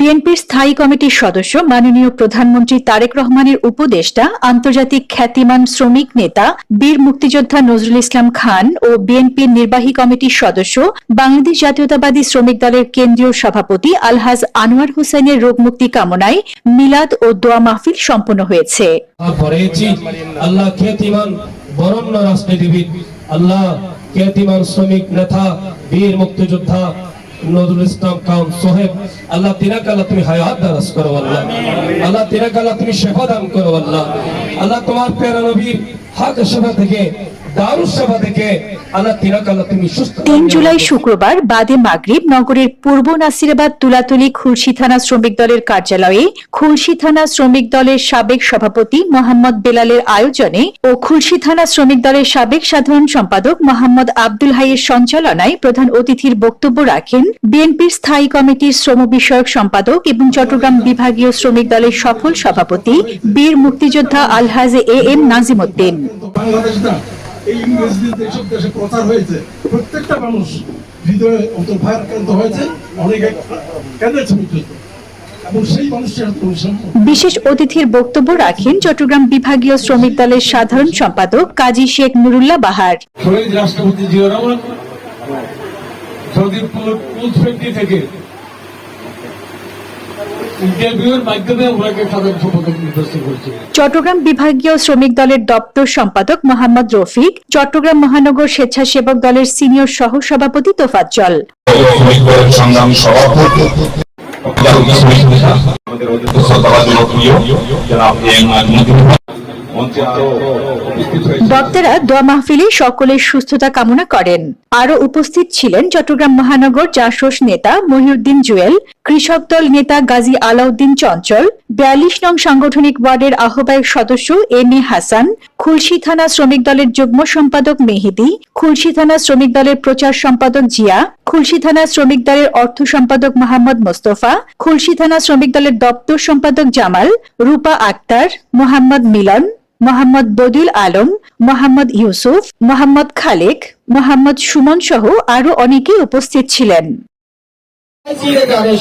বিএনপির স্থায়ী কমিটির সদস্য মাননীয় প্রধানমন্ত্রী তারেক রহমানের উপদেষ্টা আন্তর্জাতিক খ্যাতিমান শ্রমিক নেতা বীর মুক্তিযোদ্ধা নজরুল ইসলাম খান ও বিএনপির নির্বাহী কমিটির সদস্য বাংলাদেশ জাতীয়তাবাদী শ্রমিক দলের কেন্দ্রীয় সভাপতি আলহাজ আনোয়ার হোসেনের রোগ মুক্তি কামনায় মিলাদ ও দোয়া মাহফিল সম্পন্ন হয়েছে। আল্লাহ খ্যাতিমান বরেণ্য রাজনীতিবিদ, আল্লাহ খ্যাতিমান শ্রমিক নেতা বীর মুক্তিযোদ্ধা নজরুল ইসলাম খান সাহেব, আল্লাহ তিনাকে আল্লাহ তুমি হায়াত দারাজ করো আল্লাহ, আল্লাহ তিনাকে আল্লাহ তুমি শিফা দান করো আল্লাহ, আল্লাহ তোমার প্যারা নবীর হক সেবা থেকে দারুস সেবা থেকে আল্লাহ তিনাকে আল্লাহ তুমি সুস্থ। 3 জুলাই শুক্রবার বাদে মাগরিব নগরের পূর্ব নাসিরাবাদ তুলাতলী খুলশী থানা শ্রমিক দলের কার্যালয়ে খুলশী থানা শ্রমিক দলের সাবেক সভাপতি মোহাম্মদ বেলালের আয়োজনে ও খুলশী থানা শ্রমিক দলের সাবেক সাধারণ সম্পাদক মোহাম্মদ আব্দুল হাইয়ের সঞ্চালনায় প্রধান অতিথির বক্তব্য রাখেন বিএনপির স্থায়ী কমিটির শ্রম বিষয়ক সম্পাদক এবং চট্টগ্রাম বিভাগীয় শ্রমিক দলের সফল সভাপতি বীর মুক্তিযোদ্ধা আলহাজ এ.এম. নাজিম উদ্দিন। এই ইংরেজি যেসব দেশে প্রচার হয়েছে, প্রত্যেকটা মানুষ হৃদয়ে অন্তর্ভারাক্রান্ত হয়েছে, অনেকে কেঁদেছে পর্যন্ত। বিশেষ অতিথির বক্তব্য রাখেন চট্টগ্রাম বিভাগীয় শ্রমিক দলের সাধারণ সম্পাদক কাজী শেখ নুরুল্লাহ বাহার। রাষ্ট্রপতি জিয়া রহমান সৌদি থেকে চট্টগ্রাম বিভাগীয় শ্রমিক দলের দপ্তর সম্পাদক মোহাম্মদ রফিক, চট্টগ্রাম মহানগর স্বেচ্ছাসেবক দলের সিনিয়র সহ সভাপতি তোফাজ্জল। বক্তারা দোয়া মাহফিলে সকলের সুস্থতা কামনা করেন। আরো উপস্থিত ছিলেন চট্টগ্রাম মহানগর জাসস নেতা মহিউদ্দিন জুয়েল, কৃষক দল নেতা গাজী আলাউদ্দিন চঞ্চল, 42 নং সাংগঠনিক ওয়ার্ডের আহ্বায়ক সদস্য এম.এ. হাসান, খুলশী থানা শ্রমিক দলের যুগ্ম সম্পাদক মেহেদী, খুলশী থানা শ্রমিক দলের প্রচার সম্পাদক জিয়া, খুলশী থানা শ্রমিক দলের অর্থ সম্পাদক মোহাম্মদ মোস্তফা, খুলশী থানা শ্রমিক দলের দপ্তর সম্পাদক জামাল, রূপা আক্তার, মোহাম্মদ মিলন, মোহাম্মদ বদিউল আলম, মোহাম্মদ ইউসুফ, মোহাম্মদ খালেক, মোহাম্মদ সুমন সহ আরো অনেকেই উপস্থিত ছিলেন।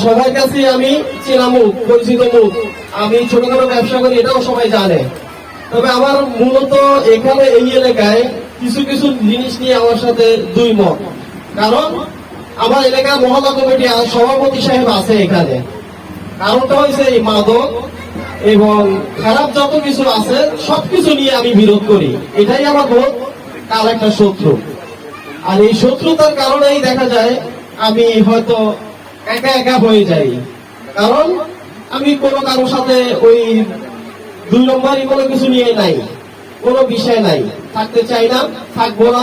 সবার কাছে আমি চেনা মুখ, পরিচিত মুখ, আমি ছোটখাটো ব্যবসা করি, এটাও সবাই জানে। তবে আমার মূলত এখানে এই এলাকায় কিছু কিছু জিনিস নিয়ে আমার সাথে দুই মত। কারণ আমার এলাকার মহল্লা কমিটি সভাপতি সাহেব আছে এখানে, কারণটা হয়েছে এই মাদক এবং খারাপ যত কিছু আছে সবকিছু নিয়ে আমি বিরোধ করি। এটাই আমার বোধ কাল একটা শত্রু, আর এই শত্রুতার কারণেই দেখা যায় আমি হয়তো একা একা হয়ে যাই। কারণ আমি কোনো কারোর সাথে ওই 2 নম্বরই কোনো কিছু নিয়ে নাই, কোনো বিষয় নাই, থাকতে চাই না, থাকবো না।